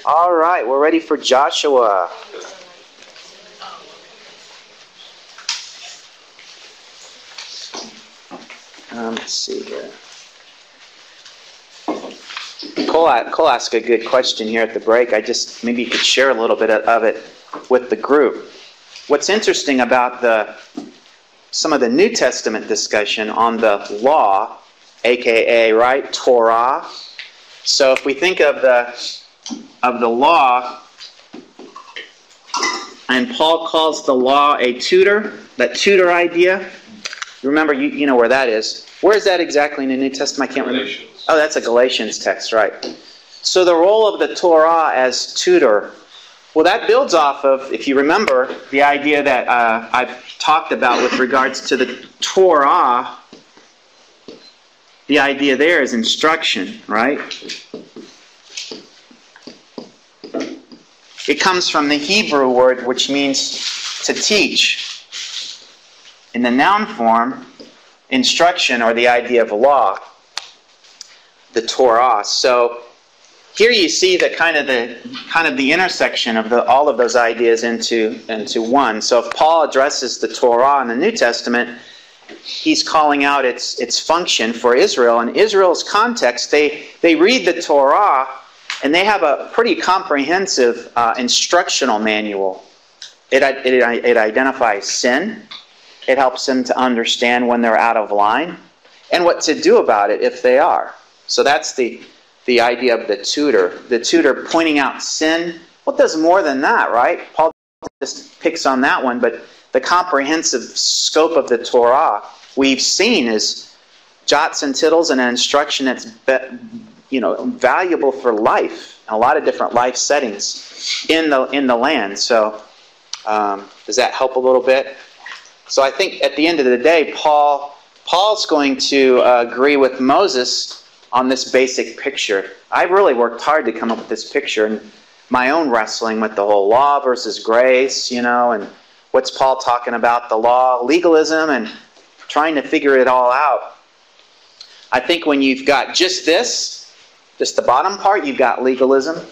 All right, we're ready for Joshua. Let's see here. Cole asked a good question here at the break. Maybe you could share a little bit of it with the group. What's interesting about some of the New Testament discussion on the law, aka, right, Torah. So if we think of the law, and Paul calls the law a tutor, that tutor idea. Remember, you know where that is. Where is that exactly in the New Testament? I can't remember. Oh, that's a Galatians text, right. So the role of the Torah as tutor, well, that builds off of, if you remember, the idea that I've talked about with regards to the Torah. The idea there is instruction, right? It comes from the Hebrew word which means to teach. In the noun form, instruction, or the idea of law, the Torah. So here you see the kind of the intersection of all of those ideas into one. So if Paul addresses the Torah in the New Testament, he's calling out its function for Israel. In Israel's context, they read the Torah and they have a pretty comprehensive instructional manual. It identifies sin. It helps them to understand when they're out of line and what to do about it if they are. So that's the idea of the tutor. The tutor pointing out sin. Well, it does more than that, right? Paul just picks on that one, but the comprehensive scope of the Torah we've seen is jots and tittles and an instruction that's valuable for life, a lot of different life settings in the land. So does that help a little bit? So I think at the end of the day, Paul's going to agree with Moses on this basic picture. I really worked hard to come up with this picture, and my own wrestling with the whole law versus grace, and what's Paul talking about, the law, legalism, and trying to figure it all out. I think when you've got just the bottom part, you've got legalism,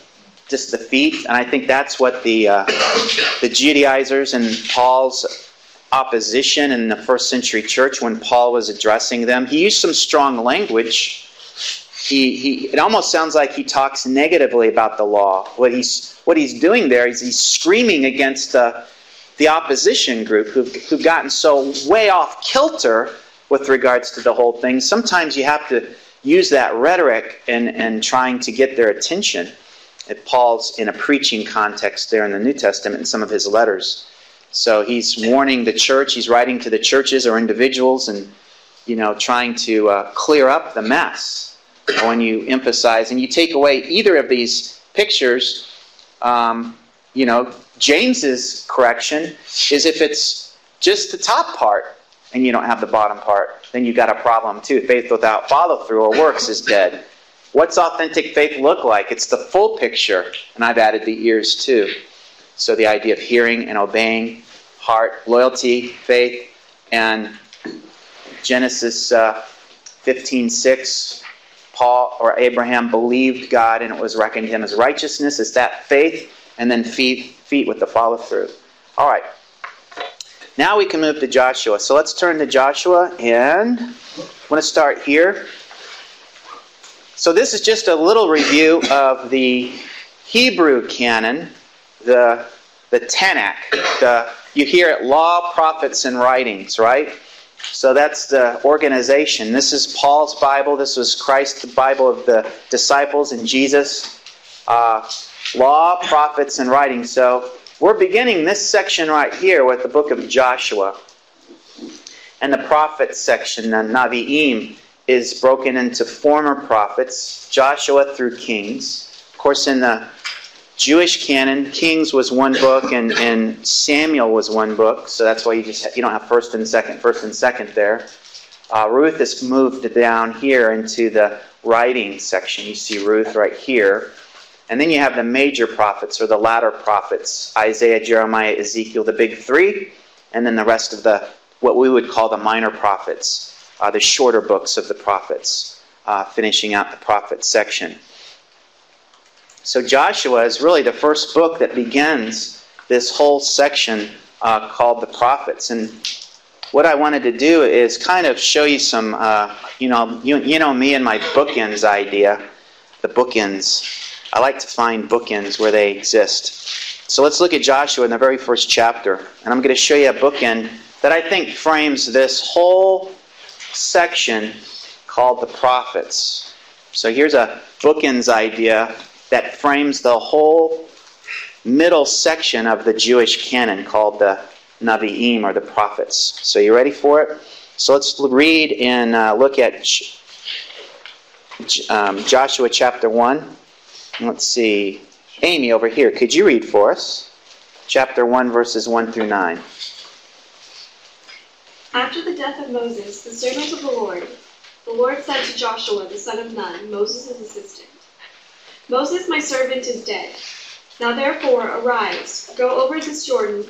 just the feet, and I think that's what the Judaizers and Paul's opposition in the first century church, when Paul was addressing them, he used some strong language. It almost sounds like he talks negatively about the law. What he's doing there is he's screaming against the opposition group who've gotten so way off kilter with regards to the whole thing. Sometimes you have to use that rhetoric and trying to get their attention. If Paul's in a preaching context there in the New Testament in some of his letters. So he's warning the church, he's writing to the churches or individuals and, trying to clear up the mess. When you emphasize and you take away either of these pictures, James's correction is if it's just the top part and you don't have the bottom part, then you've got a problem too. Faith without follow-through or works is dead. What's authentic faith look like? It's the full picture, and I've added the ears too. So the idea of hearing and obeying, heart, loyalty, faith, and Genesis 15:6, Paul or Abraham believed God and it was reckoned to him as righteousness. It's that faith, and then feet with the follow-through. All right. Now we can move to Joshua. So let's turn to Joshua, and I'm going to start here. So this is just a little review of the Hebrew canon, the Tanakh. You hear it, law, prophets, and writings, right? So that's the organization. This is Paul's Bible. This was Christ's Bible of the disciples and Jesus. Law, prophets, and writings. So we're beginning this section right here with the book of Joshua. And the prophets section, the Navi'im, is broken into former prophets, Joshua through Kings. Of course, in the Jewish canon, Kings was one book, and Samuel was one book. So that's why you don't have first and second there. Ruth is moved down here into the writing section. You see Ruth right here. And then you have the major prophets, or the latter prophets, Isaiah, Jeremiah, Ezekiel, the big three, and then the rest of what we would call the minor prophets, the shorter books of the prophets, finishing out the prophet section. So Joshua is really the first book that begins this whole section called the prophets. And what I wanted to do is kind of show you some, you know me and my bookends idea. The bookends. I like to find bookends where they exist. So let's look at Joshua in the very first chapter. And I'm going to show you a bookend that I think frames this whole section called the prophets. So here's a bookends idea that frames the whole middle section of the Jewish canon called the Navi'im, or the prophets. So you ready for it? So let's read and look at Joshua chapter 1. Let's see. Amy over here, could you read for us? Chapter 1, verses 1 through 9. After the death of Moses, the servant of the Lord said to Joshua, the son of Nun, Moses' assistant, Moses, my servant, is dead. Now therefore, arise, go over this Jordan,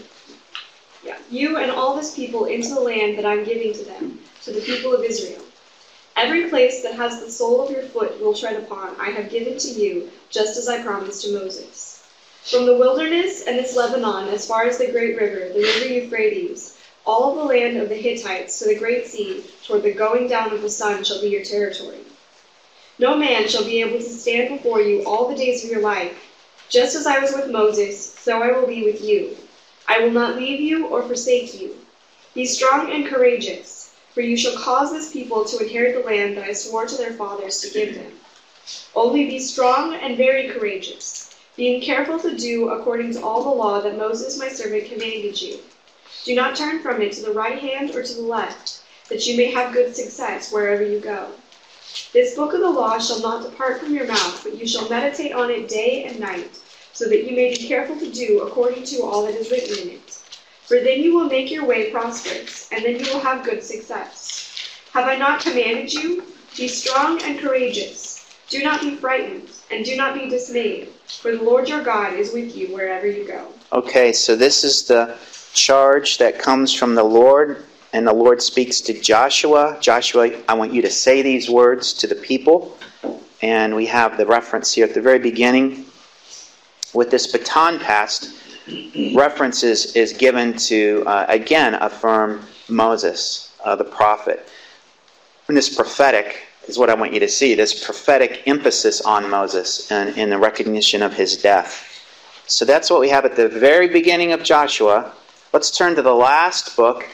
you and all this people, into the land that I am giving to them, to the people of Israel. Every place that has the sole of your foot will tread upon, I have given to you, just as I promised to Moses. From the wilderness and its Lebanon, as far as the great river, the river Euphrates, all the land of the Hittites to the great sea, toward the going down of the sun, shall be your territory. No man shall be able to stand before you all the days of your life. Just as I was with Moses, so I will be with you. I will not leave you or forsake you. Be strong and courageous, for you shall cause this people to inherit the land that I swore to their fathers to give them. Only be strong and very courageous, being careful to do according to all the law that Moses my servant commanded you. Do not turn from it to the right hand or to the left, that you may have good success wherever you go. This book of the law shall not depart from your mouth, but you shall meditate on it day and night, so that you may be careful to do according to all that is written in it. For then you will make your way prosperous, and then you will have good success. Have I not commanded you? Be strong and courageous. Do not be frightened, and do not be dismayed, for the Lord your God is with you wherever you go. Okay, so this is the charge that comes from the Lord, and the Lord speaks to Joshua. Joshua, I want you to say these words to the people. And we have the reference here at the very beginning. With this baton passed, reference is given to, again, affirm Moses, the prophet. And this prophetic is what I want you to see, this prophetic emphasis on Moses and in the recognition of his death. So that's what we have at the very beginning of Joshua. Let's turn to the last book,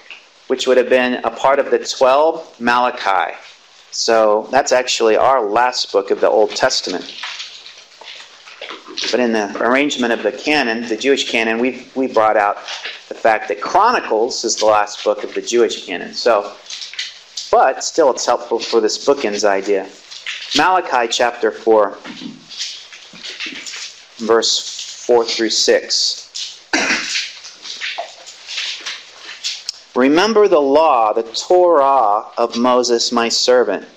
which would have been a part of the 12, Malachi. So that's actually our last book of the Old Testament. But in the arrangement of the canon, the Jewish canon, we brought out the fact that Chronicles is the last book of the Jewish canon. But still it's helpful for this bookends idea. Malachi chapter 4, verse 4 through 6. Remember the law, the Torah of Moses my servant,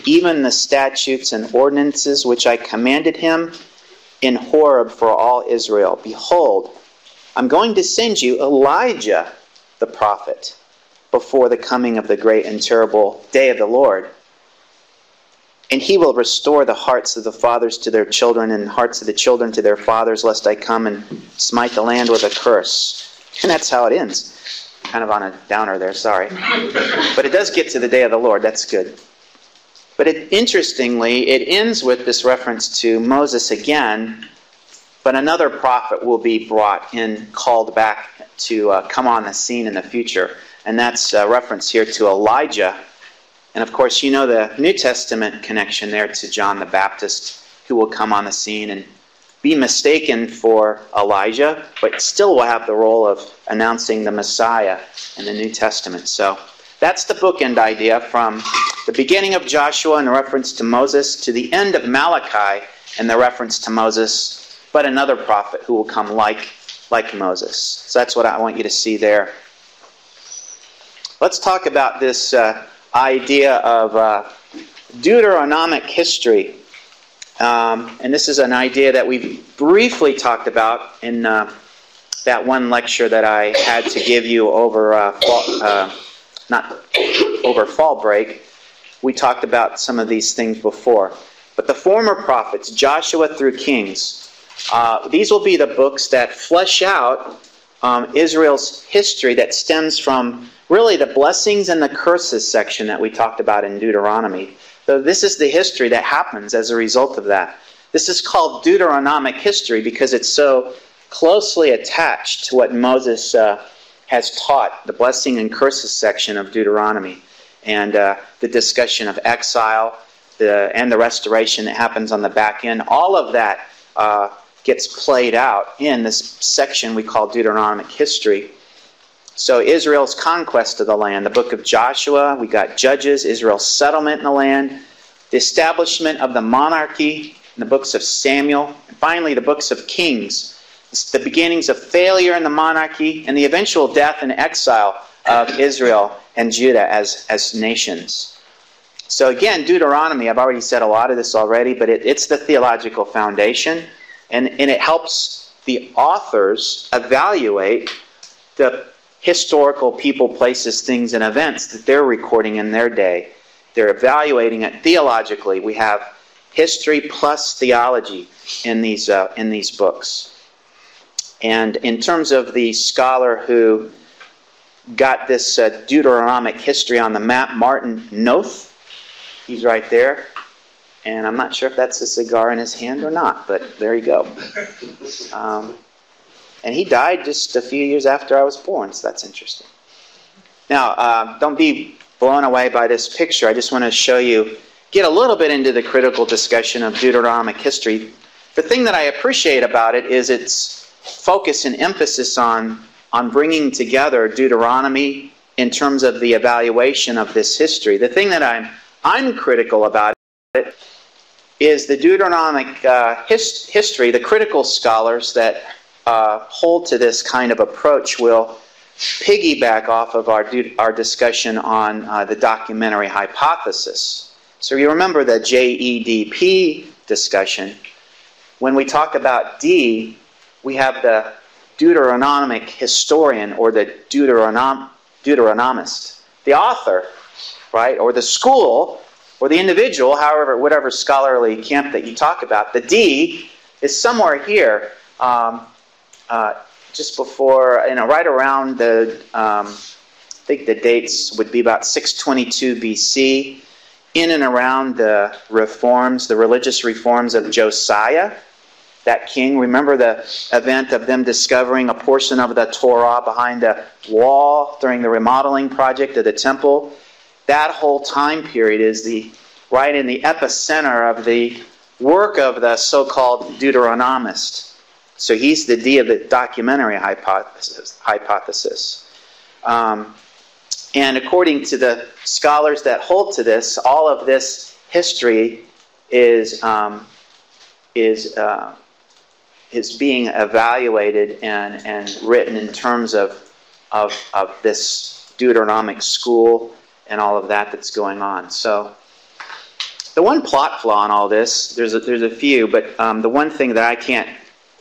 even the statutes and ordinances which I commanded him in Horeb for all Israel. Behold, I'm going to send you Elijah the prophet before the coming of the great and terrible day of the Lord. And he will restore the hearts of the fathers to their children and hearts of the children to their fathers, lest I come and smite the land with a curse. And that's how it ends. Kind of on a downer there, sorry. But it does get to the day of the Lord. That's good. But interestingly, it ends with this reference to Moses again, but another prophet will be brought in, called back to come on the scene in the future. And that's a reference here to Elijah. And of course, you know the New Testament connection there to John the Baptist, who will come on the scene and be mistaken for Elijah, but still will have the role of announcing the Messiah in the New Testament. So that's the bookend idea from the beginning of Joshua in reference to Moses to the end of Malachi in the reference to Moses, but another prophet who will come like Moses. So that's what I want you to see there. Let's talk about this idea of Deuteronomic history. And this is an idea that we briefly talked about in that one lecture that I had to give you over fall break. We talked about some of these things before. But the former prophets, Joshua through Kings, These will be the books that flesh out Israel's history that stems from really the blessings and the curses section that we talked about in Deuteronomy. So this is the history that happens as a result of that. This is called Deuteronomic history because it's so closely attached to what Moses has taught, the blessing and curses section of Deuteronomy, and the discussion of exile and the restoration that happens on the back end. All of that gets played out in this section we call Deuteronomic history. So Israel's conquest of the land, the book of Joshua, we got Judges, Israel's settlement in the land, the establishment of the monarchy in the books of Samuel, and finally the books of Kings. It's the beginnings of failure in the monarchy and the eventual death and exile of Israel and Judah as nations. So again, Deuteronomy, I've already said a lot of this already, but it's the theological foundation, and it helps the authors evaluate the historical people, places, things, and events that they're recording in their day. They're evaluating it theologically. We have history plus theology in these books. And in terms of the scholar who got this Deuteronomic history on the map, Martin Noth, he's right there. And I'm not sure if that's a cigar in his hand or not, but there you go. And he died just a few years after I was born, so that's interesting. Now, don't be blown away by this picture. I just want to show you, get a little bit into the critical discussion of Deuteronomic history. The thing that I appreciate about it is its focus and emphasis on bringing together Deuteronomy in terms of the evaluation of this history. The thing that I'm critical about it is the Deuteronomic history. The critical scholars that hold to this kind of approach will piggyback off of our discussion on the documentary hypothesis. So you remember the JEDP discussion. When we talk about D, we have the Deuteronomic historian or the Deuteronomist. The author, right, or the school, or the individual, however, whatever scholarly camp that you talk about. The D is somewhere here. Just before, right around I think the dates would be about 622 BC, in and around the reforms, the religious reforms of Josiah, that king. Remember the event of them discovering a portion of the Torah behind the wall during the remodeling project of the temple? That whole time period is right in the epicenter of the work of the so-called Deuteronomist. So he's the D of the documentary hypothesis. And according to the scholars that hold to this, all of this history is being evaluated and written in terms of this Deuteronomic school and all of that's going on. So the one plot flaw in all this, there's a few, but the one thing that I can't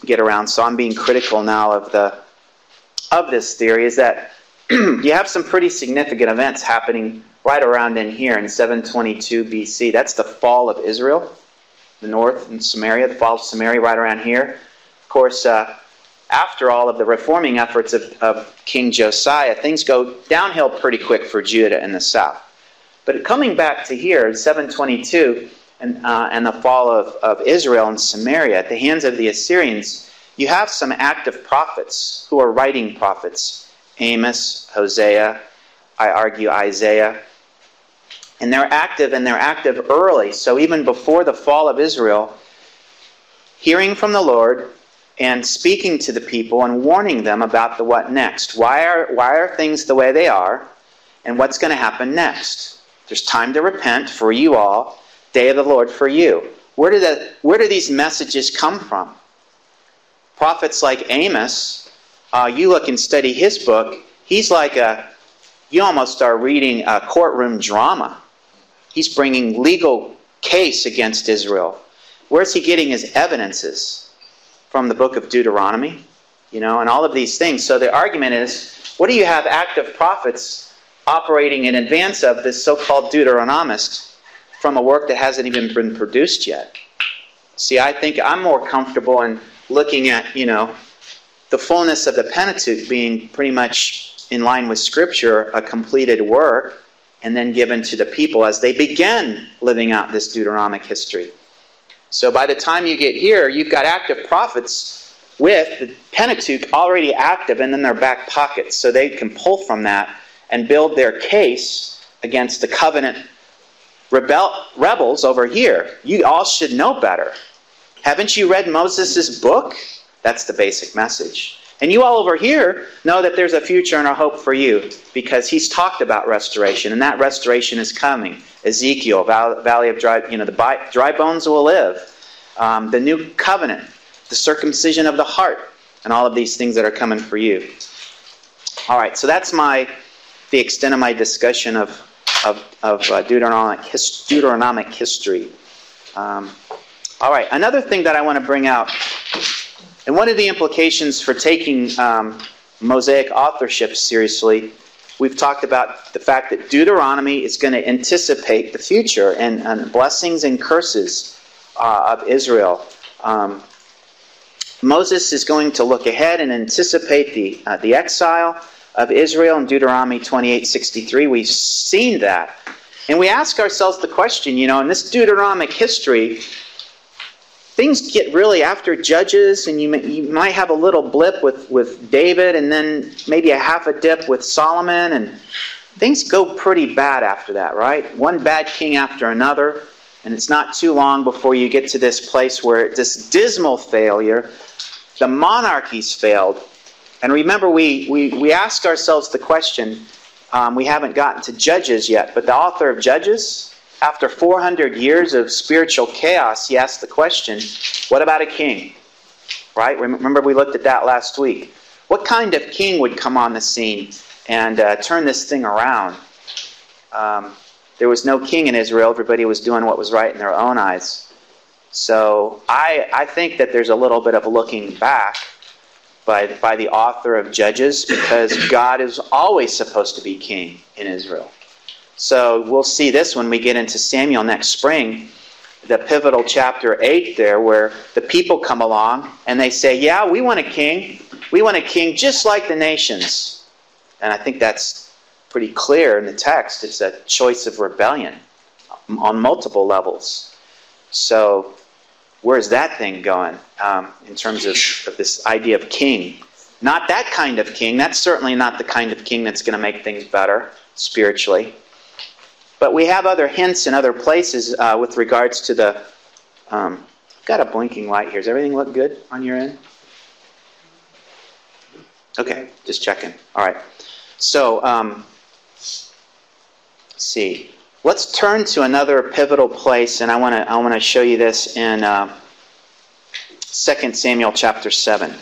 get around, so I'm being critical now of this theory, is that you have some pretty significant events happening right around in here in 722 BC. That's the fall of Israel, the north and Samaria, the fall of Samaria right around here. Of course, after all of the reforming efforts of King Josiah, things go downhill pretty quick for Judah in the south. But coming back to here, 722, and the fall of Israel and Samaria at the hands of the Assyrians, you have some active prophets who are writing prophets. Amos, Hosea, I argue Isaiah. And they're active early. So even before the fall of Israel, hearing from the Lord and speaking to the people and warning them about the what next. Why are things the way they are, and what's going to happen next? There's time to repent for you all. Day of the Lord for you. Where do these messages come from? Prophets like Amos, you look and study his book, he's like you almost are reading a courtroom drama. He's bringing legal case against Israel. Where's he getting his evidences? From the book of Deuteronomy, and all of these things. So the argument is, what do you have active prophets operating in advance of this so-called Deuteronomist from a work that hasn't even been produced yet? See, I think I'm more comfortable in looking at, the fullness of the Pentateuch being pretty much in line with Scripture, a completed work, and then given to the people as they begin living out this Deuteronomic history. So by the time you get here, you've got active prophets with the Pentateuch already active and in their back pockets, so they can pull from that and build their case against the covenant rebels over here. You all should know better. Haven't you read Moses' book? That's the basic message. And you all over here know that there's a future and a hope for you because he's talked about restoration, and that restoration is coming. Ezekiel, Valley of Dry, the dry bones will live. The new covenant, the circumcision of the heart, and all of these things that are coming for you. All right, so that's the extent of my discussion of Deuteronomic history. All right, another thing that I want to bring out, and one of the implications for taking Mosaic authorship seriously, we've talked about the fact that Deuteronomy is going to anticipate the future and blessings and curses of Israel. Moses is going to look ahead and anticipate the exile of Israel in Deuteronomy 28:63. We've seen that. And we ask ourselves the question, in this Deuteronomic history, things get really after Judges, and you might have a little blip with David, and then maybe a half a dip with Solomon, and things go pretty bad after that, right? One bad king after another, and it's not too long before you get to this place where this dismal failure, the monarchies failed. And remember, we ask ourselves the question, we haven't gotten to Judges yet, but the author of Judges, after 400 years of spiritual chaos, he asked the question, what about a king? Right? Remember we looked at that last week. What kind of king would come on the scene and turn this thing around? There was no king in Israel. Everybody was doing what was right in their own eyes. So I think that there's a little bit of looking back by the author of Judges, because God is always supposed to be king in Israel. So we'll see this when we get into Samuel next spring, the pivotal chapter 8 there, where the people come along and they say, yeah, we want a king. We want a king just like the nations. And I think that's pretty clear in the text. It's a choice of rebellion on multiple levels. So where's that thing going in terms of this idea of king? Not that kind of king. That's certainly not the kind of king that's going to make things better spiritually. But we have other hints in other places with regards to the... I've got a blinking light here. Does everything look good on your end? Okay, just checking. All right. So, let's see. Let's turn to another pivotal place, and I want to show you this in 2 Samuel chapter 7.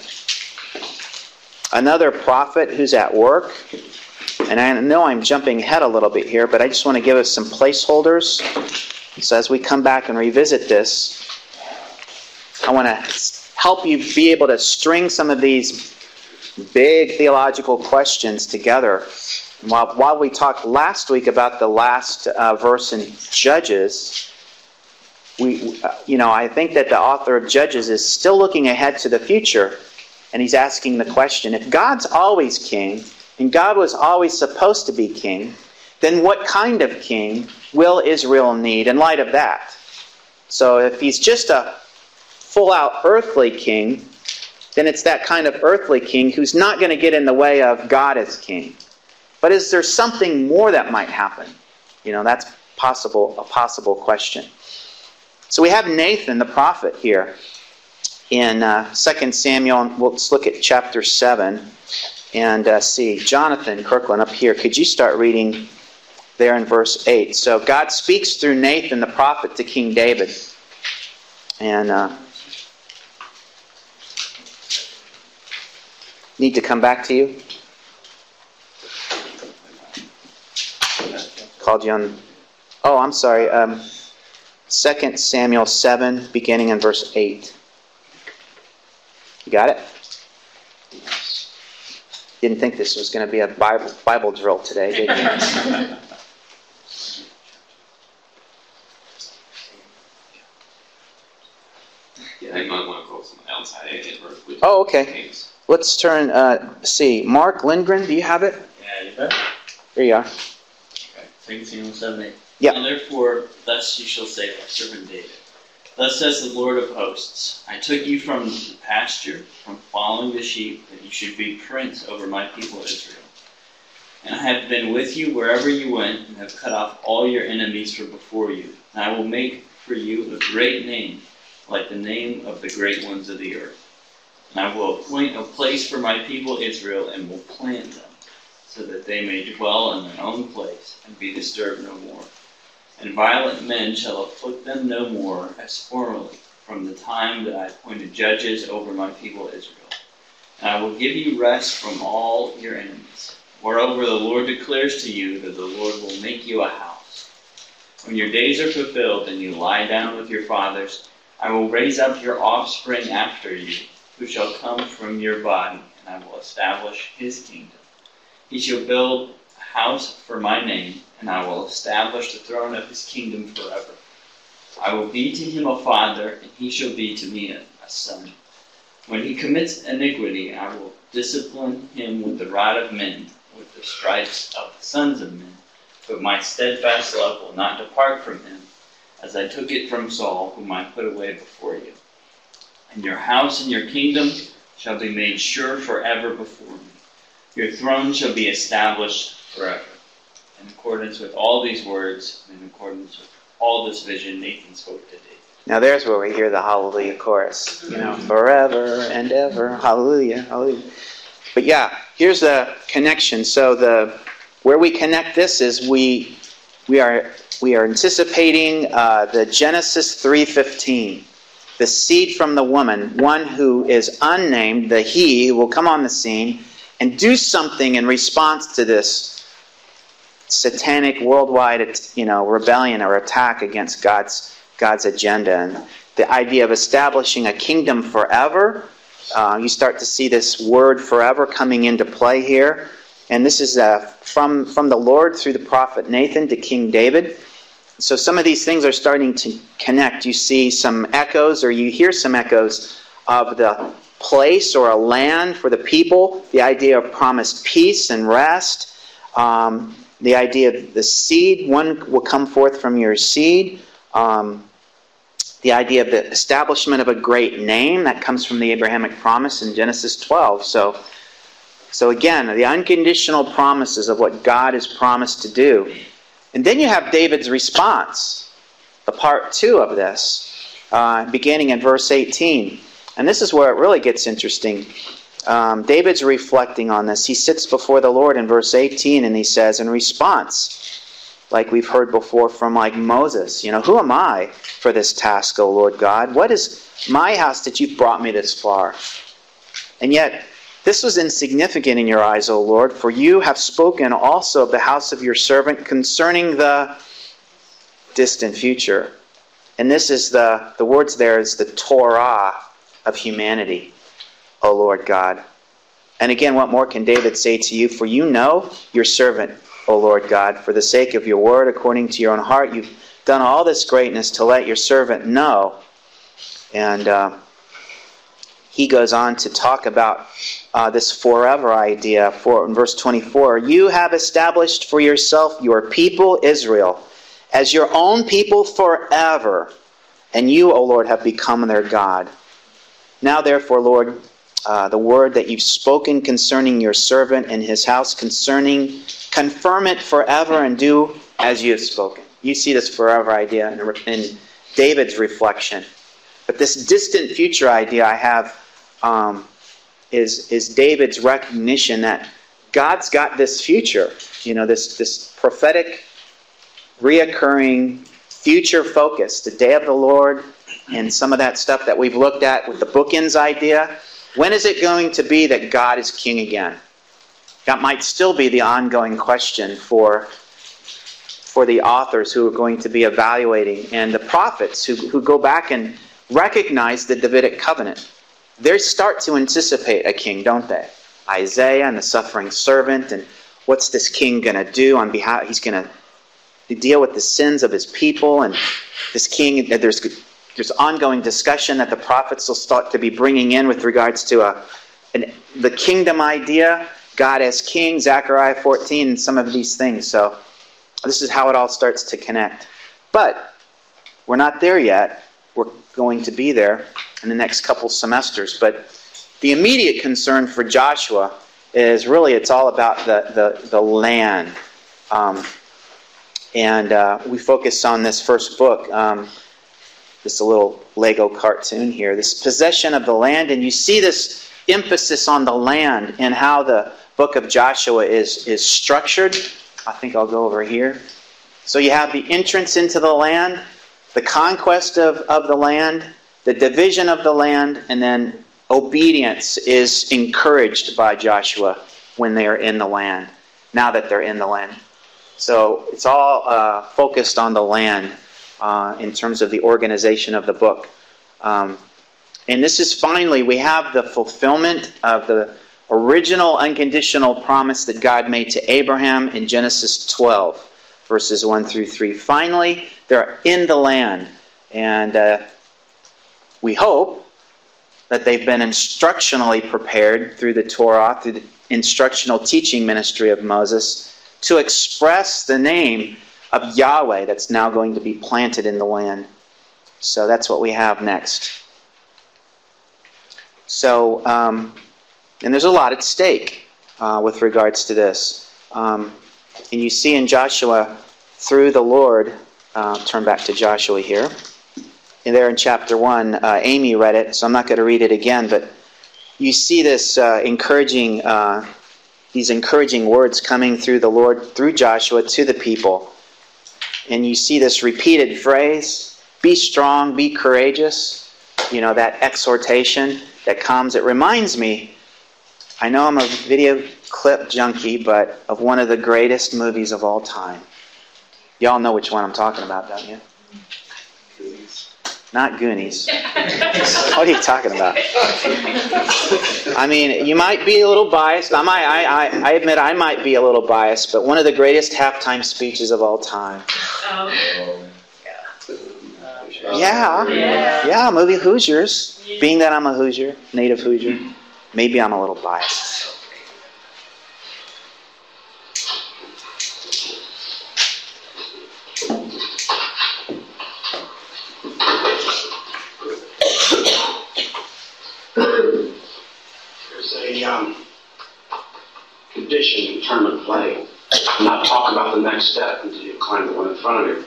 Another prophet who's at work. And I know I'm jumping ahead a little bit here, but I just want to give us some placeholders. So as we come back and revisit this, I want to help you be able to string some of these big theological questions together. While we talked last week about the last verse in Judges, I think that the author of Judges is still looking ahead to the future, and he's asking the question, if God's always king, and God was always supposed to be king, then what kind of king will Israel need in light of that? So if he's just a full-out earthly king, then it's that kind of earthly king who's not going to get in the way of God as king. But is there something more that might happen? That's a possible question. So we have Nathan the prophet here in 2 Samuel. Let's look at chapter 7. And see, Jonathan Kirkland up here, could you start reading there in verse 8? So God speaks through Nathan the prophet to King David. And need to come back to you? Called you on... Oh, I'm sorry. 2 Samuel 7, beginning in verse 8. You got it? Didn't think this was going to be a Bible drill today, did you? Yeah, you might want want to call someone else. I didn't get with Oh, okay. names. Let's turn, see, Mark Lindgren, do you have it? Yeah, you bet. Here you are. Okay, 2 Samuel 7:8. Yeah. And therefore, thus you shall say, my servant David. Thus says the Lord of hosts, I took you from the pasture, from following the sheep, that you should be prince over my people Israel. And I have been with you wherever you went, and have cut off all your enemies from before you. And I will make for you a great name, like the name of the great ones of the earth. And I will appoint a place for my people Israel, and will plant them, so that they may dwell in their own place, and be disturbed no more. And violent men shall afflict them no more, as formerly, from the time that I appointed judges over my people Israel. And I will give you rest from all your enemies. Moreover, the Lord declares to you that the Lord will make you a house. When your days are fulfilled, and you lie down with your fathers, I will raise up your offspring after you, who shall come from your body, and I will establish his kingdom. He shall build a house for my name, and I will establish the throne of his kingdom forever. I will be to him a father, and he shall be to me a son. When he commits iniquity, I will discipline him with the rod of men, with the stripes of the sons of men. But my steadfast love will not depart from him, as I took it from Saul, whom I put away before you. And your house and your kingdom shall be made sure forever before me. Your throne shall be established forever. In accordance with all these words, and in accordance with all this vision, Nathan spoke to David. Now there's where we hear the hallelujah chorus. Forever and ever, hallelujah, hallelujah. But yeah, here's the connection. So where we connect this is we are anticipating the Genesis 3:15. The seed from the woman, one who is unnamed, the he, will come on the scene and do something in response to this satanic worldwide, rebellion or attack against God's agenda. And the idea of establishing a kingdom forever, you start to see this word forever coming into play here. And this is from the Lord through the prophet Nathan to King David. So some of these things are starting to connect. You see some echoes, or you hear some echoes of the place or a land for the people, the idea of promised peace and rest, the idea of the seed, one will come forth from your seed, the idea of the establishment of a great name, that comes from the Abrahamic promise in Genesis 12. So again, the unconditional promises of what God has promised to do. And then you have David's response, the part 2 of this, beginning in verse 18. And this is where it really gets interesting. David's reflecting on this. He sits before the Lord in verse 18, and he says in response, like we've heard before from Moses, who am I for this task, O Lord God? What is my house that you've brought me this far? And yet, this was insignificant in your eyes, O Lord, for you have spoken also of the house of your servant concerning the distant future. And this is the words there is the Torah of humanity, O Lord God. And again, what more can David say to you? For you know your servant, O Lord God, for the sake of your word, according to your own heart, you've done all this greatness to let your servant know. And he goes on to talk about this forever idea. In verse 24, you have established for yourself your people Israel as your own people forever, and you, O Lord, have become their God. Now, therefore, Lord, the word that you've spoken concerning your servant and his house, confirm it forever and do as you have spoken. You see this forever idea in David's reflection. But this distant future idea I have is David's recognition that God's got this future. This prophetic, reoccurring future focus, the day of the Lord, and some of that stuff that we've looked at with the bookends idea. When is it going to be that God is king again? That might still be the ongoing question for the authors who are going to be evaluating, and the prophets who go back and recognize the Davidic covenant. They start to anticipate a king, don't they? Isaiah and the suffering servant, and what's this king going to do on behalf? He's going to deal with the sins of his people, and this king, there's there's ongoing discussion that the prophets will start to be bringing in with regards to the kingdom idea, God as king, Zechariah 14, and some of these things. So this is how it all starts to connect. But we're not there yet. We're going to be there in the next couple semesters. But the immediate concern for Joshua is really it's all about the land. We focus on this first book, just a little Lego cartoon here, this possession of the land. And you see this emphasis on the land and how the book of Joshua is structured. I think I'll go over here. So you have the entrance into the land, the conquest of the land, the division of the land, and then obedience is encouraged by Joshua when they are in the land, now that they're in the land. So it's all focused on the land in terms of the organization of the book. And this is finally, we have the fulfillment of the original unconditional promise that God made to Abraham in Genesis 12, verses 1 through 3. Finally, they're in the land. And we hope that they've been instructionally prepared through the Torah, through the instructional teaching ministry of Moses, to express the name of Yahweh that's now going to be planted in the land. So that's what we have next. So, and there's a lot at stake with regards to this. And you see in Joshua, through the Lord, turn back to Joshua here. And there in chapter 1, Amy read it, so I'm not going to read it again, but you see this these encouraging words coming through the Lord, through Joshua, to the people. And you see this repeated phrase, be strong, be courageous. You know, that exhortation that comes. It reminds me, I know I'm a video clip junkie, but of one of the greatest movies of all time. Y'all know which one I'm talking about, don't you? Not Goonies. What are you talking about? I mean, you might be a little biased. I admit I might be a little biased, but one of the greatest halftime speeches of all time. Yeah, movie Hoosiers. Being that I'm a Hoosier, native Hoosier, maybe I'm a little biased. There's a condition in tournament play. Not talk about the next step until you climb the one in front of you.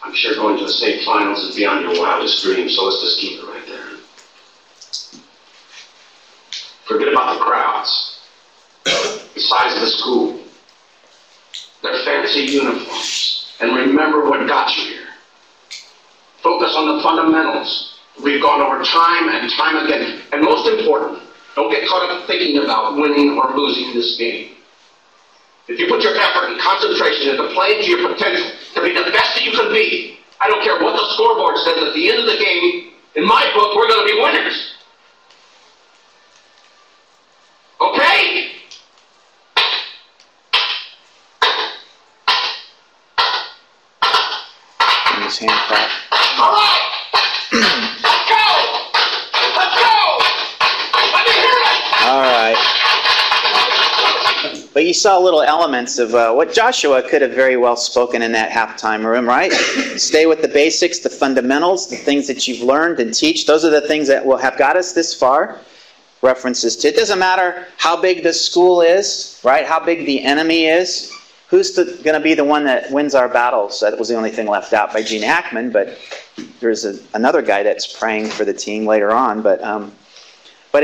I'm sure going to the state finals is beyond your wildest dreams, so let's just keep it right there. Forget about the crowds, the size of the school, their fancy uniforms, and remember what got you here. Focus on the fundamentals we've gone over time and time again. And most important, don't get caught up thinking about winning or losing this game. If you put your effort and concentration into playing to your potential, to be the best that you can be, I don't care what the scoreboard says at the end of the game, in my book, we're going to be winners. Okay? And his hand clap. All right! Let's go! Let's go! Let me hear it! All right. But you saw little elements of what Joshua could have very well spoken in that halftime room, right? Stay with the basics, the fundamentals, the things that you've learned and teach. Those are the things that will have got us this far. References to it. Doesn't matter how big the school is, right? How big the enemy is. Who's going to be the one that wins our battles? That was the only thing left out by Gene Hackman, but there's another guy that's praying for the team later on. But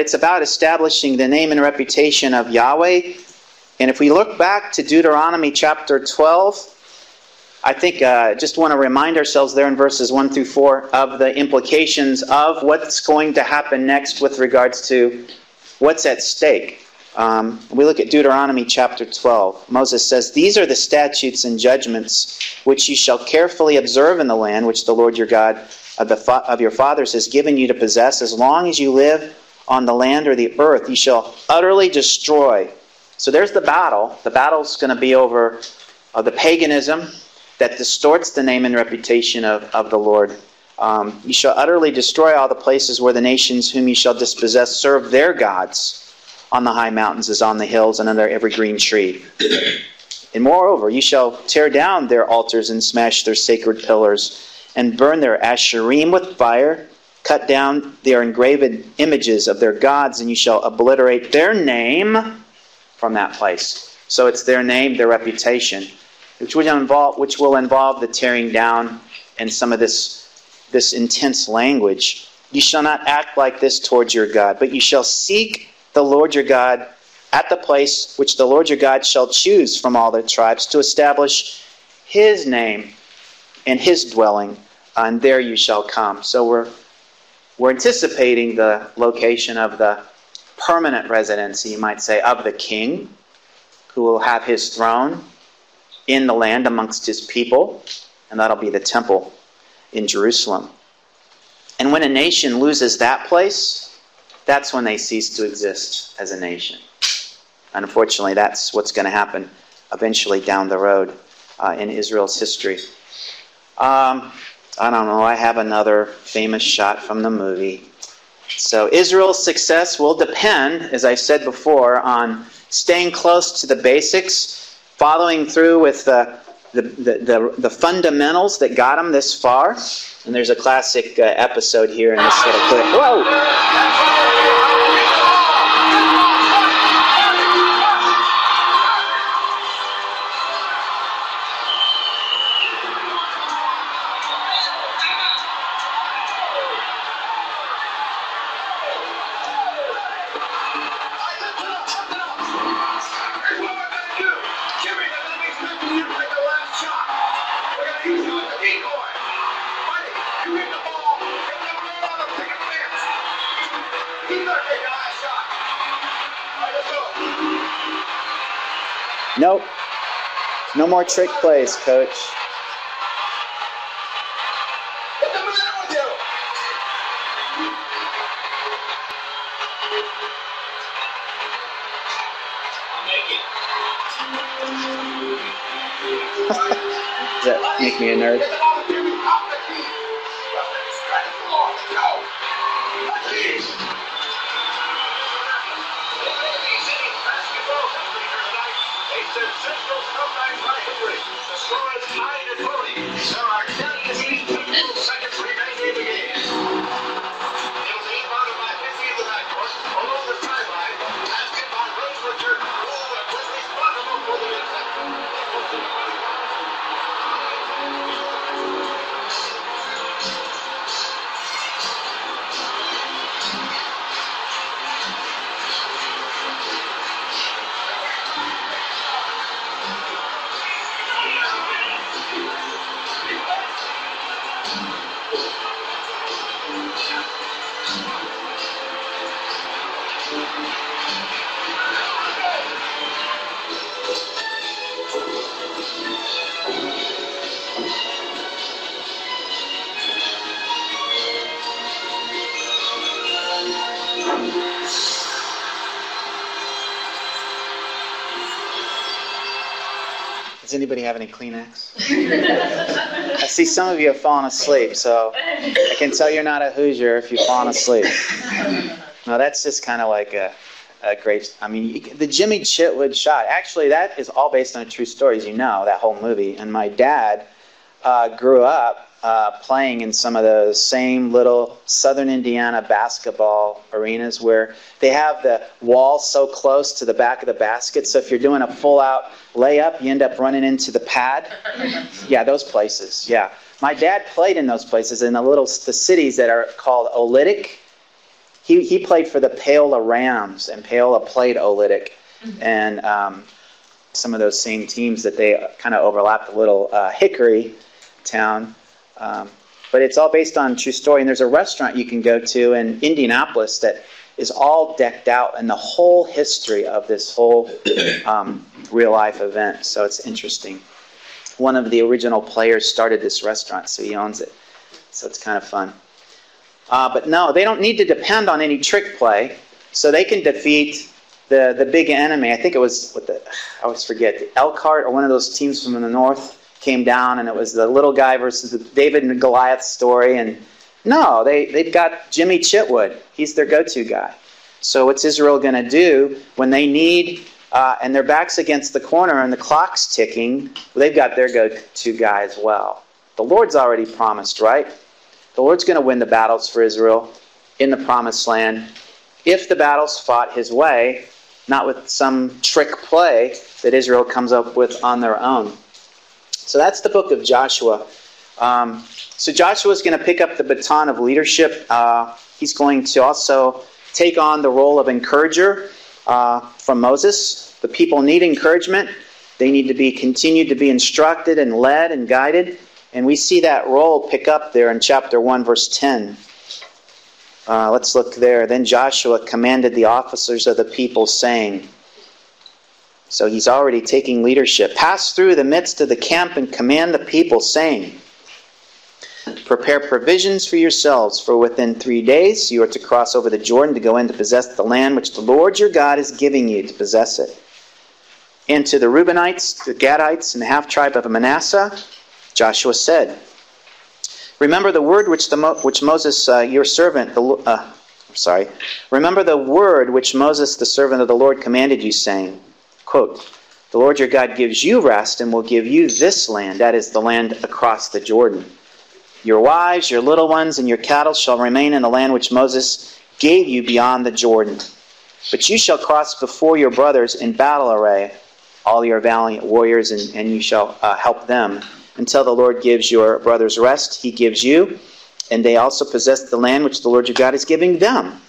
it's about establishing the name and reputation of Yahweh. And if we look back to Deuteronomy chapter 12, I think just want to remind ourselves there in verses 1 through 4 of the implications of what's going to happen next with regards to what's at stake. We look at Deuteronomy chapter 12. Moses says, "These are the statutes and judgments which you shall carefully observe in the land which the Lord your God of your fathers has given you to possess. As long as you live on the land or the earth, you shall utterly destroy." So there's the battle. The battle's going to be over the paganism that distorts the name and reputation of the Lord. You shall utterly destroy all the places where the nations whom you shall dispossess serve their gods on the high mountains as on the hills and under every green tree. And moreover, you shall tear down their altars and smash their sacred pillars and burn their asherim with fire, cut down their engraved images of their gods, and you shall obliterate their name from that place. So it's their name, their reputation, which will involve the tearing down and some of this intense language. You shall not act like this towards your God, but you shall seek the Lord your God at the place which the Lord your God shall choose from all the tribes to establish His name and His dwelling, and there you shall come. So we're anticipating the location of the permanent residency, you might say, of the king, who will have his throne in the land amongst his people, and that'll be the temple in Jerusalem. And when a nation loses that place, that's when they cease to exist as a nation. And unfortunately, that's what's going to happen eventually down the road in Israel's history. I don't know, I have another famous shot from the movie. So Israel's success will depend, as I said before, on staying close to the basics, following through with the fundamentals that got them this far. And there's a classic episode here in this little clip. Whoa! Nope. No more trick plays, Coach. Does that make me a nerd? Does anybody have any Kleenex? I see some of you have fallen asleep, so I can tell you're not a Hoosier if you've fallen asleep. No, that's just kind of like a great... I mean, the Jimmy Chitwood shot, actually, that is all based on a true story, as you know, that whole movie. And my dad grew up playing in some of those same little southern Indiana basketball arenas where they have the wall so close to the back of the basket, so if you're doing a full-out layup, you end up running into the pad. Yeah, those places, yeah. My dad played in those places in the cities that are called Olytic. He played for the Paola Rams, and Paola played Olytic. And some of those same teams that they kind of overlap, the little Hickory town. But it's all based on true story. And there's a restaurant you can go to in Indianapolis that is all decked out in the whole history of this whole real-life event. So it's interesting. One of the original players started this restaurant, so he owns it. So it's kind of fun. But no, they don't need to depend on any trick play. So they can defeat the big enemy. I think it was, I always forget, the Elkhart or one of those teams from the north. came down and it was the little guy versus the David and Goliath story. And no, they've got Jimmy Chitwood. He's their go-to guy. So what's Israel going to do when they need, and their back's against the corner and the clock's ticking, they've got their go-to guy as well. The Lord's already promised, right? The Lord's going to win the battles for Israel in the promised land if the battle's fought his way, not with some trick play that Israel comes up with on their own. So that's the book of Joshua. So Joshua's going to pick up the baton of leadership. He's going to also take on the role of encourager from Moses. The people need encouragement. They need to be continued to be instructed and led and guided. And we see that role pick up there in chapter 1, verse 10. Let's look there. Then Joshua commanded the officers of the people, saying, so he's already taking leadership, pass through the midst of the camp and command the people, saying, prepare provisions for yourselves, for within 3 days you are to cross over the Jordan to go in to possess the land which the Lord your God is giving you to possess it. And to the Reubenites, the Gadites, and the half-tribe of Manasseh, Joshua said, remember the word which Moses, your servant, remember the word which Moses, the servant of the Lord, commanded you, saying, quote, the Lord your God gives you rest and will give you this land, that is the land across the Jordan. Your wives, your little ones, and your cattle shall remain in the land which Moses gave you beyond the Jordan. But you shall cross before your brothers in battle array, all your valiant warriors, and you shall help them, until the Lord gives your brothers rest, he gives you, and they also possess the land which the Lord your God is giving them.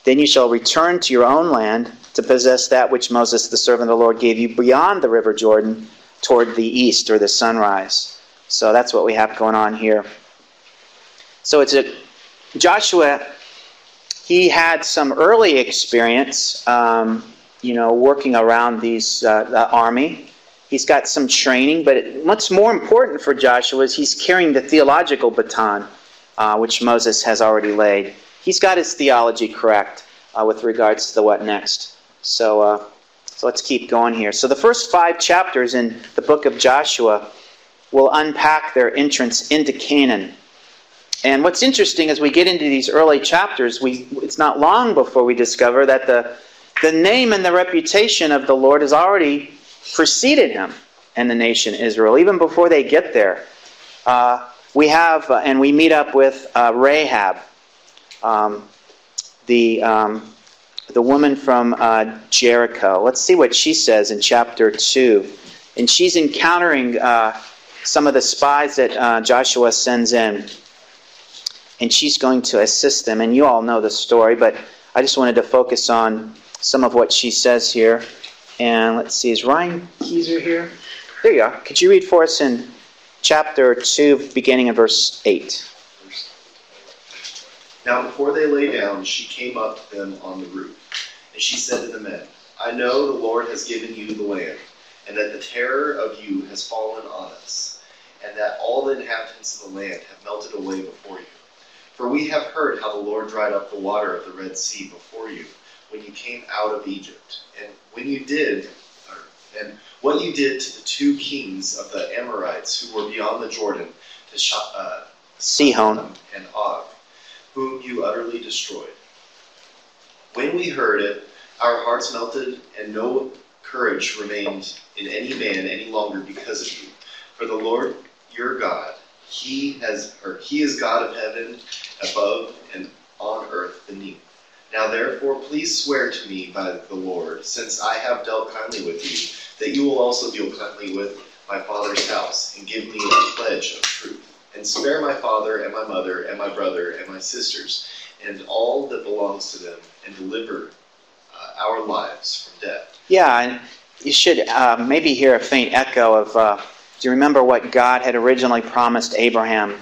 Then you shall return to your own land to possess that which Moses, the servant of the Lord, gave you beyond the river Jordan toward the east, or the sunrise. So that's what we have going on here. So Joshua, he had some early experience, working around the army. He's got some training, but what's more important for Joshua is he's carrying the theological baton, which Moses has already laid. He's got his theology correct with regards to the what next. So let's keep going here. So the first 5 chapters in the book of Joshua will unpack their entrance into Canaan. And what's interesting as we get into these early chapters, it's not long before we discover that the name and the reputation of the Lord has already preceded him and the nation Israel. Even before they get there, we meet up with Rahab, the woman from Jericho. Let's see what she says in chapter 2. And she's encountering some of the spies that Joshua sends in. And she's going to assist them. And you all know the story, but I just wanted to focus on some of what she says here. And let's see, is Ryan Keyser here? There you are. Could you read for us in chapter 2, beginning in verse 8? Now before they lay down, she came up to them on the roof. And she said to the men, I know the Lord has given you the land, and that the terror of you has fallen on us, and that all the inhabitants of the land have melted away before you. For we have heard how the Lord dried up the water of the Red Sea before you, when you came out of Egypt, and what you did to the 2 kings of the Amorites who were beyond the Jordan, to Sihon and Og, whom you utterly destroyed. When we heard it, our hearts melted, and no courage remained in any man any longer because of you. For the Lord your God, He is God of heaven above and on earth beneath. Now therefore, please swear to me by the Lord, since I have dealt kindly with you, that you will also deal kindly with my father's house, and give me a pledge of truth. And spare my father and my mother and my brother and my sisters, and all that belongs to them, and deliver our lives from death. Yeah, and you should maybe hear a faint echo of, do you remember what God had originally promised Abraham?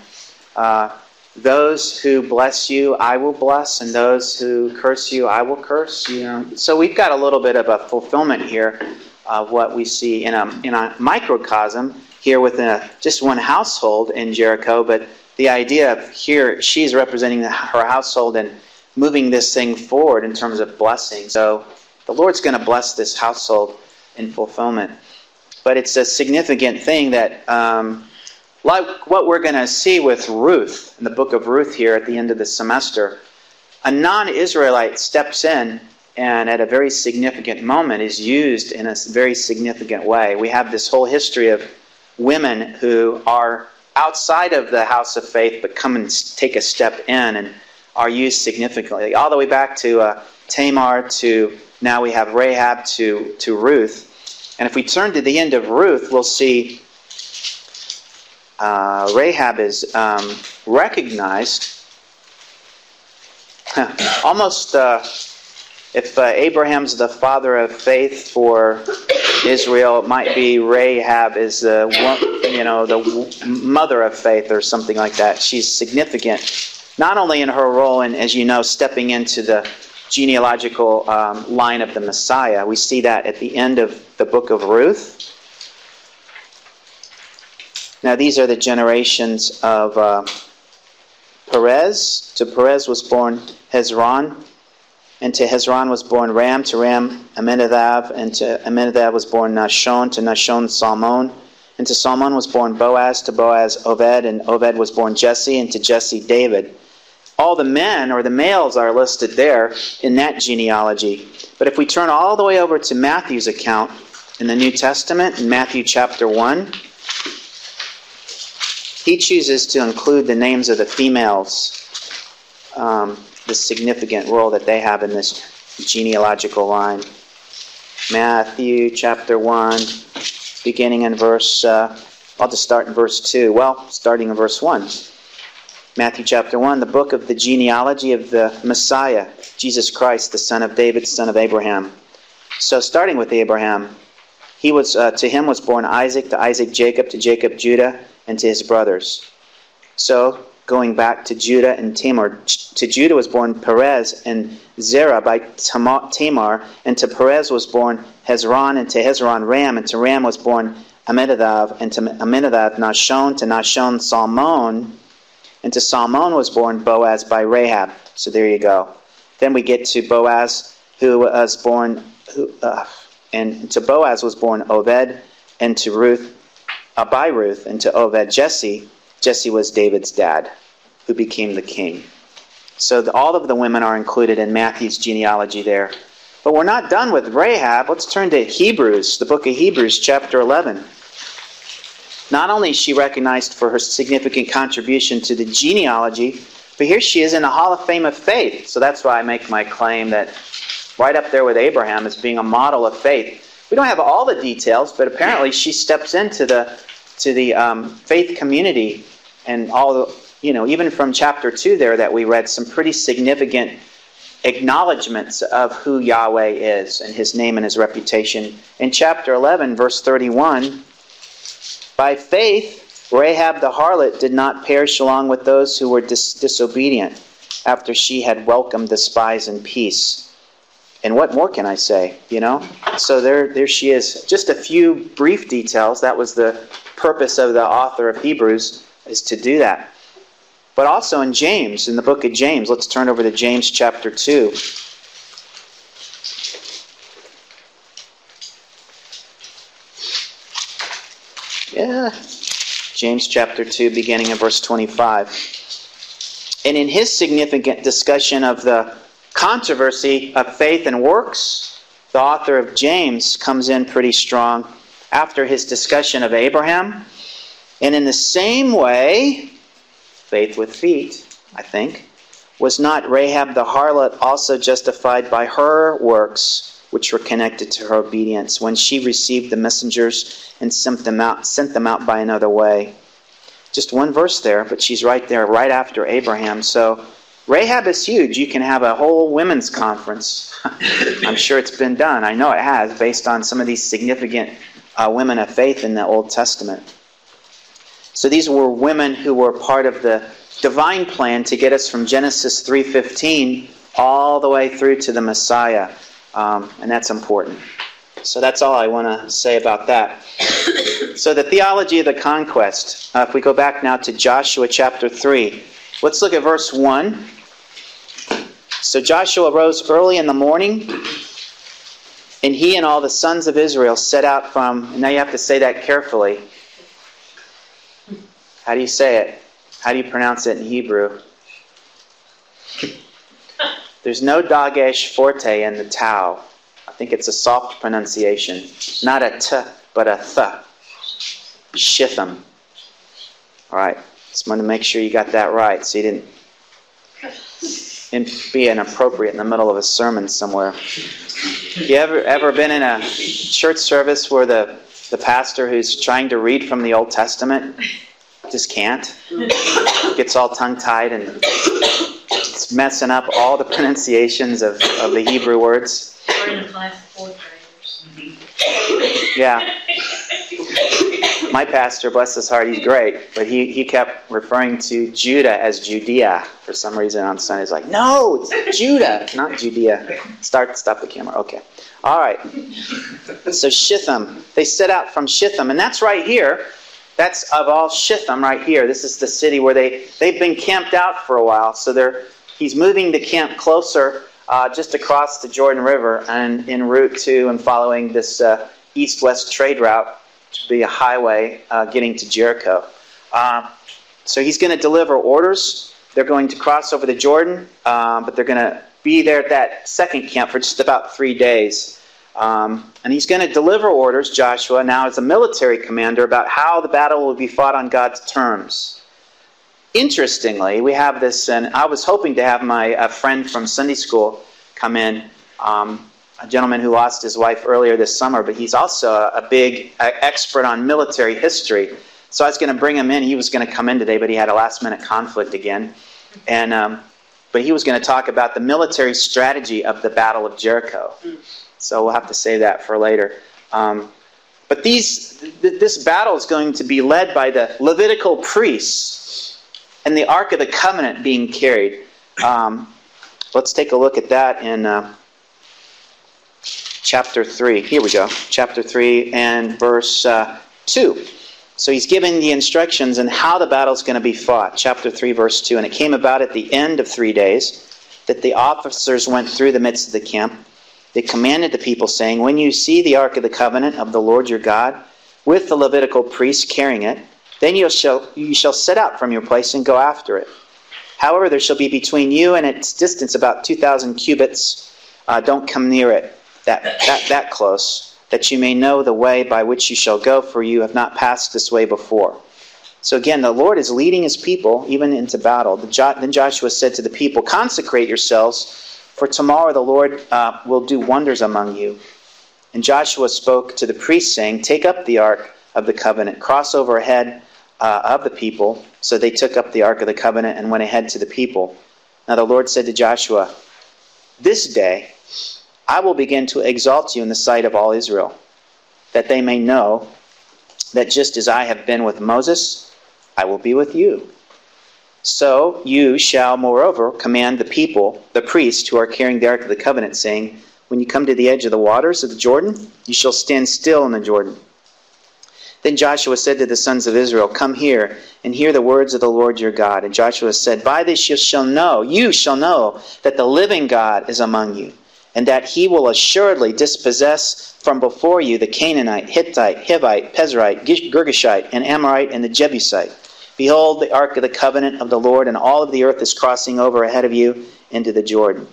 Those who bless you, I will bless, and those who curse you, I will curse. So we've got a little bit of a fulfillment here of what we see in a microcosm here within just one household in Jericho. But the idea of here, she's representing her household and moving this thing forward in terms of blessing. So the Lord's going to bless this household in fulfillment. But it's a significant thing that, like what we're going to see with Ruth, in the book of Ruth here at the end of the semester, a non-Israelite steps in and at a very significant moment is used in a very significant way. We have this whole history of women who are outside of the house of faith but come and take a step in and are used significantly. All the way back to Tamar to now we have Rahab to Ruth. And if we turn to the end of Ruth, we'll see Rahab is recognized almost if Abraham's the father of faith for Israel, it might be Rahab is the mother of faith or something like that. She's significant, not only in her role in, as you know, stepping into the genealogical line of the Messiah. We see that at the end of the book of Ruth. Now these are the generations of Perez. To Perez was born Hezron, and to Hezron was born Ram, to Ram Amminadab, and to Amminadab was born Nahshon, to Nahshon Salmon, and to Salmon was born Boaz, to Boaz Obed, and Obed was born Jesse, and to Jesse David. All the men, or the males, are listed there in that genealogy. But if we turn all the way over to Matthew's account in the New Testament, in Matthew chapter 1, he chooses to include the names of the females, the significant role that they have in this genealogical line. Matthew chapter 1, beginning in verse, I'll just start in verse 2. Well, starting in verse 1. Matthew chapter 1, the book of the genealogy of the Messiah, Jesus Christ, the son of David, son of Abraham. So starting with Abraham, he was to him was born Isaac, to Isaac Jacob, to Jacob Judah, and to his brothers. So going back to Judah and Tamar, to Judah was born Perez and Zerah by Tamar, and to Perez was born Hezron, and to Hezron Ram, and to Ram was born Amminadab, and to Amminadab Nahshon, to Nahshon Salmon, and to Salmon was born Boaz by Rahab. So there you go. Then we get to Boaz, who was born, and to Boaz was born Obed, and to Ruth, by Ruth, and to Obed Jesse. Jesse was David's dad, who became the king. So all of the women are included in Matthew's genealogy there. But we're not done with Rahab. Let's turn to Hebrews, the book of Hebrews, chapter 11. Not only is she recognized for her significant contribution to the genealogy, but here she is in the Hall of Fame of Faith. So that's why I make my claim that right up there with Abraham as being a model of faith. We don't have all the details, but apparently she steps into the faith community, and all, even from chapter 2 there that we read, some pretty significant acknowledgments of who Yahweh is and his name and his reputation. In chapter 11, verse 31, by faith Rahab the harlot did not perish along with those who were disobedient after she had welcomed the spies in peace. And what more can I say, So there she is. Just a few brief details. That was the purpose of the author of Hebrews, is to do that. But also in James, in the book of James, let's turn over to James chapter 2. James chapter 2, beginning in verse 25. And in his significant discussion of the controversy of faith and works, the author of James comes in pretty strong after his discussion of Abraham. And in the same way, faith with feet, I think, was not Rahab the harlot also justified by her works, which were connected to her obedience, when she received the messengers and sent them out by another way? Just one verse there, but she's right there, right after Abraham. So Rahab is huge. You can have a whole women's conference. I'm sure it's been done. I know it has, based on some of these significant women of faith in the Old Testament. So these were women who were part of the divine plan to get us from Genesis 3:15 all the way through to the Messiah. And that's important. So that's all I want to say about that. So the theology of the conquest. If we go back now to Joshua chapter 3. Let's look at verse 1. So Joshua rose early in the morning, And he and all the sons of Israel set out from, and now you have to say that carefully. How do you say it? How do you pronounce it in Hebrew? There's no dagesh forte in the Tau. I think it's a soft pronunciation. Not a t, but a th. Shitham. All right. Just wanted to make sure you got that right, so you didn't be inappropriate in the middle of a sermon somewhere. You ever been in a church service where the pastor who's trying to read from the Old Testament just can't? Gets all tongue-tied and it's messing up all the pronunciations of the Hebrew words. Or in a class of fourth graders. Yeah. My pastor, bless his heart, he's great, but he kept referring to Judah as Judea for some reason on Sunday. He's like, no, it's Judah, not Judea. Stop the camera. Okay. All right. So Shitham. They set out from Shitham, and that's right here. That's of all Shitham right here. This is the city where they've been camped out for a while. So he's moving the camp closer just across the Jordan River and en route to and following this east-west trade route to be a highway getting to Jericho. So he's going to deliver orders. They're going to cross over the Jordan, but they're going to be there at that second camp for just about 3 days. And he's going to deliver orders, Joshua, now as a military commander, about how the battle will be fought on God's terms. Interestingly, we have this, and I was hoping to have a friend from Sunday school come in, a gentleman who lost his wife earlier this summer, but he's also a big expert on military history. So I was going to bring him in. He was going to come in today, but he had a last-minute conflict again. And but he was going to talk about the military strategy of the Battle of Jericho. So we'll have to save that for later. But this battle is going to be led by the Levitical priests and the Ark of the Covenant being carried. Let's take a look at that in chapter 3. Here we go. Chapter 3 and verse 2. So he's giving the instructions on how the battle is going to be fought. Chapter 3, verse 2. And it came about at the end of 3 days that the officers went through the midst of the camp. They commanded the people, saying, when you see the Ark of the Covenant of the Lord your God, with the Levitical priests carrying it, then you shall set out from your place and go after it. However, there shall be between you and its distance about 2,000 cubits. Don't come near it that close, that you may know the way by which you shall go, for you have not passed this way before. So again, the Lord is leading his people even into battle. Then Joshua said to the people, consecrate yourselves, for tomorrow the Lord will do wonders among you. And Joshua spoke to the priests, saying, take up the Ark of the Covenant, cross over ahead of the people. So they took up the Ark of the Covenant and went ahead to the people. Now the Lord said to Joshua, this day I will begin to exalt you in the sight of all Israel, that they may know that just as I have been with Moses, I will be with you. So you shall moreover command the people, the priests who are carrying the Ark of the Covenant, saying, when you come to the edge of the waters of the Jordan, you shall stand still in the Jordan. Then Joshua said to the sons of Israel, come here and hear the words of the Lord your God. And Joshua said, by this you shall know that the living God is among you, and that he will assuredly dispossess from before you the Canaanite, Hittite, Hivite, Pezerite, Girgashite, and Amorite, and the Jebusite. Behold, the Ark of the Covenant of the Lord, and all of the earth is crossing over ahead of you into the Jordan.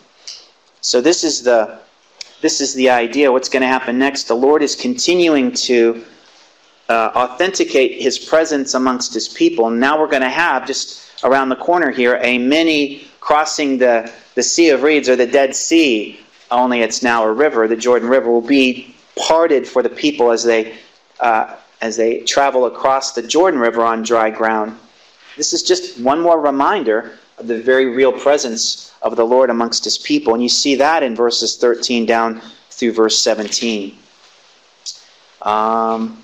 So this is the idea. What's going to happen next? The Lord is continuing to authenticate his presence amongst his people. And now we're going to have, just around the corner here, a mini crossing the Sea of Reeds, or the Dead Sea, only it's now a river. The Jordan River will be parted for the people as they travel across the Jordan River on dry ground. This is just one more reminder of the very real presence of the Lord amongst his people. And you see that in verses 13 down through verse 17. And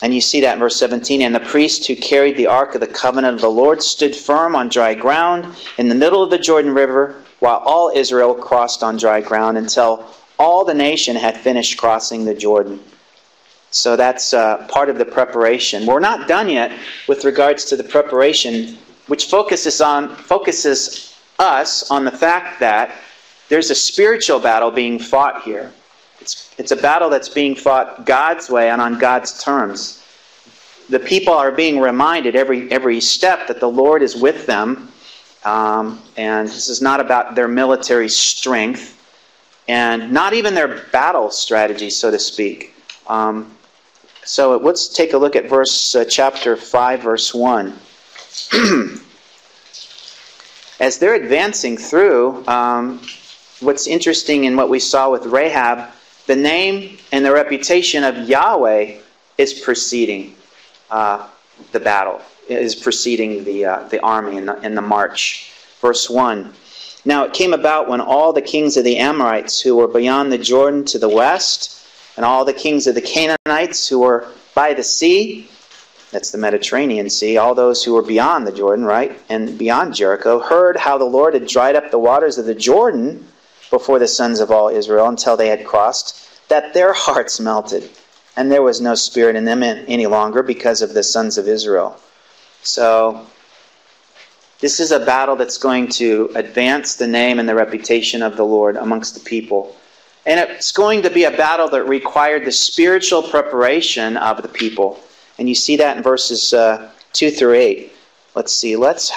you see that in verse 17. And the priest who carried the Ark of the Covenant of the Lord stood firm on dry ground in the middle of the Jordan River, while all Israel crossed on dry ground until all the nation had finished crossing the Jordan. So that's part of the preparation. We're not done yet with regards to the preparation, which focuses us on the fact that there's a spiritual battle being fought here. It's a battle that's being fought God's way and on God's terms. The people are being reminded every step that the Lord is with them. And this is not about their military strength and not even their battle strategy, so to speak. So let's take a look at chapter 5, verse 1. As they're advancing through, what's interesting in what we saw with Rahab, the name and the reputation of Yahweh is preceding the battle, is preceding the army in the march. Verse 1. Now it came about when all the kings of the Amorites who were beyond the Jordan to the west, and all the kings of the Canaanites who were by the sea, that's the Mediterranean Sea, all those who were beyond the Jordan, right, and beyond Jericho, heard how the Lord had dried up the waters of the Jordan before the sons of all Israel until they had crossed, that their hearts melted, and there was no spirit in them any longer because of the sons of Israel. So this is a battle that's going to advance the name and the reputation of the Lord amongst the people. And it's going to be a battle that required the spiritual preparation of the people. And you see that in verses 2 through 8. Let's see. Let's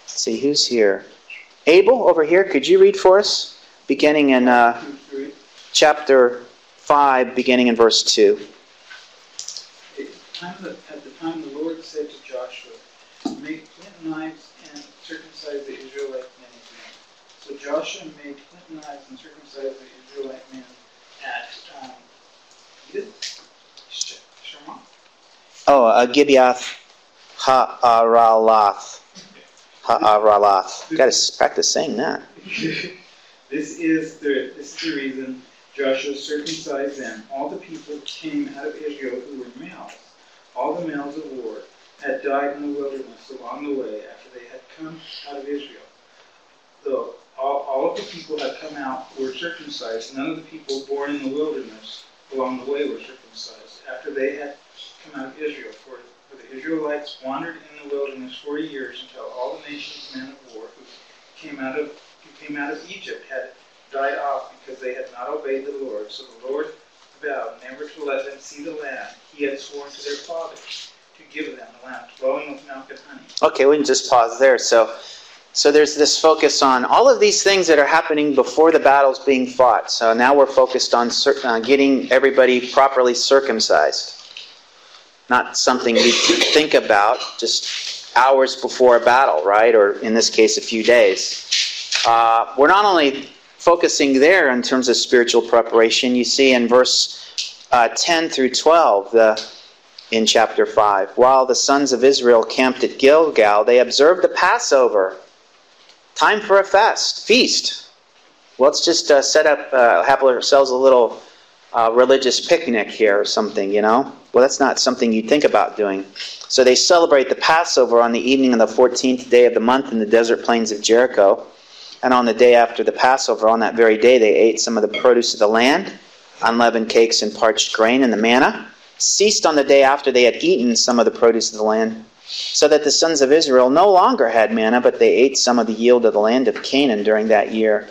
see who's here. Abel, over here, could you read for us? Beginning in chapter 5, beginning in verse 2. At the time the Lord said to Joshua, "Make flint knives and circumcise the Israelite men again." So Joshua made flint knives and circumcised the Israelite men at Gibeath Ha'aralath. Got to practice saying that. This is the reason Joshua circumcised them. All the people came out of Israel who were males. All the males of war had died in the wilderness along the way after they had come out of Israel. Though all of the people had come out were circumcised, none of the people born in the wilderness along the way were circumcised after they had come out of Israel. For the Israelites wandered in the wilderness 40 years until all the nation's men of war who came out of Egypt had died off because they had not obeyed the Lord. So the Lord vowed never to let them see the land he had sworn to their fathers to give them, the land flowing with milk and honey. Okay, we can just pause there. So there's this focus on all of these things that are happening before the battle's being fought. So now we're focused on getting everybody properly circumcised. Not something you think about just hours before a battle, right? Or in this case, a few days. We're not only focusing there in terms of spiritual preparation. You see in verse 10 through 12 in chapter 5. While the sons of Israel camped at Gilgal, they observed the Passover. Time for a feast. Well, let's just set up, have ourselves a little religious picnic here or something, you know. Well, that's not something you'd think about doing. So they celebrate the Passover on the evening of the 14th day of the month in the desert plains of Jericho. And on the day after the Passover, on that very day, they ate some of the produce of the land, unleavened cakes and parched grain, and the manna. Ceased on the day after they had eaten some of the produce of the land, so that the sons of Israel no longer had manna, but they ate some of the yield of the land of Canaan during that year.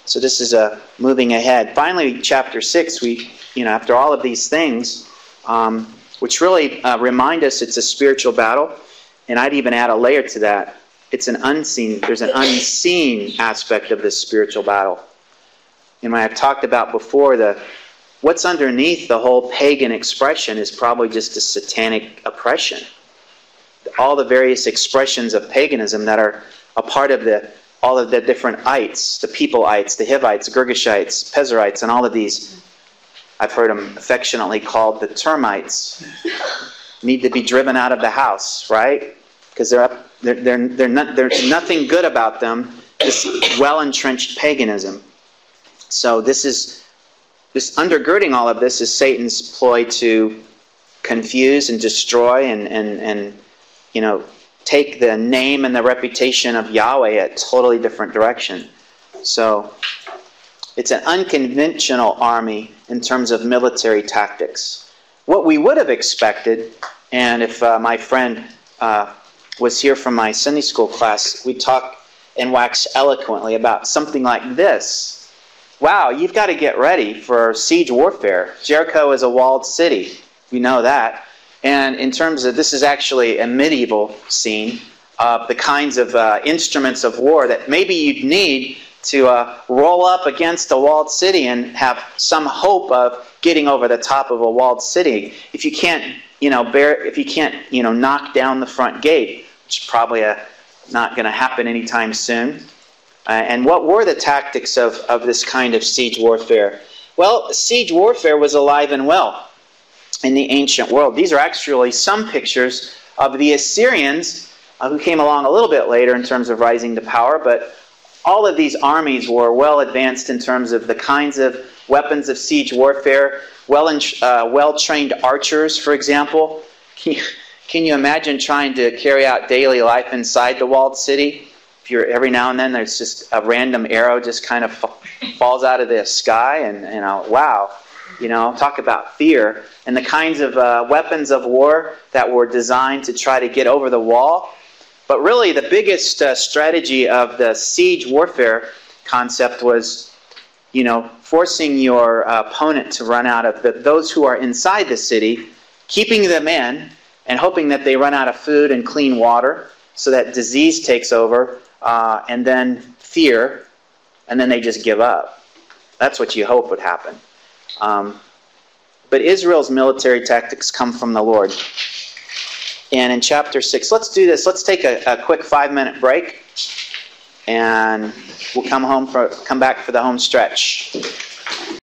So this is moving ahead. Finally, chapter 6, after all of these things, which really remind us it's a spiritual battle, and I'd even add a layer to that. There's an unseen aspect of this spiritual battle. And I've talked about before, what's underneath the whole pagan expression is probably just a satanic oppression. All the various expressions of paganism that are a part of all of the different ites, the people-ites, the Hivites, Girgashites, Pezerites, and all of these, I've heard them affectionately called the termites, need to be driven out of the house, right? Because there's nothing good about them, this well-entrenched paganism. So this undergirding all of this is Satan's ploy to confuse and destroy and take the name and the reputation of Yahweh a totally different direction. So it's an unconventional army in terms of military tactics. What we would have expected, and if my friend was here from my Sunday school class, we talk and wax eloquently about something like this. wow, you've got to get ready for siege warfare. Jericho is a walled city. We know that. And in terms of, this is actually a medieval scene of the kinds of instruments of war that maybe you'd need to roll up against a walled city and have some hope of getting over the top of a walled city. If you can't, knock down the front gate, which is probably not going to happen anytime soon. And what were the tactics of this kind of siege warfare? Well, siege warfare was alive and well in the ancient world. These are actually some pictures of the Assyrians, who came along a little bit later in terms of rising to power, but all of these armies were well advanced in terms of the kinds of weapons of siege warfare, well-trained archers, for example. Can you imagine trying to carry out daily life inside the walled city? If you're, every now and then there's just a random arrow just kind of falls out of the sky, and wow, talk about fear. And the kinds of weapons of war that were designed to try to get over the wall. But really the biggest strategy of the siege warfare concept was, forcing your opponent to run out of those who are inside the city, keeping them in, and hoping that they run out of food and clean water so that disease takes over, and then fear, and then they just give up. That's what you hope would happen. But Israel's military tactics come from the Lord. And in chapter 6, let's do this. Let's take a quick 5-minute break, and we'll come back for the home stretch.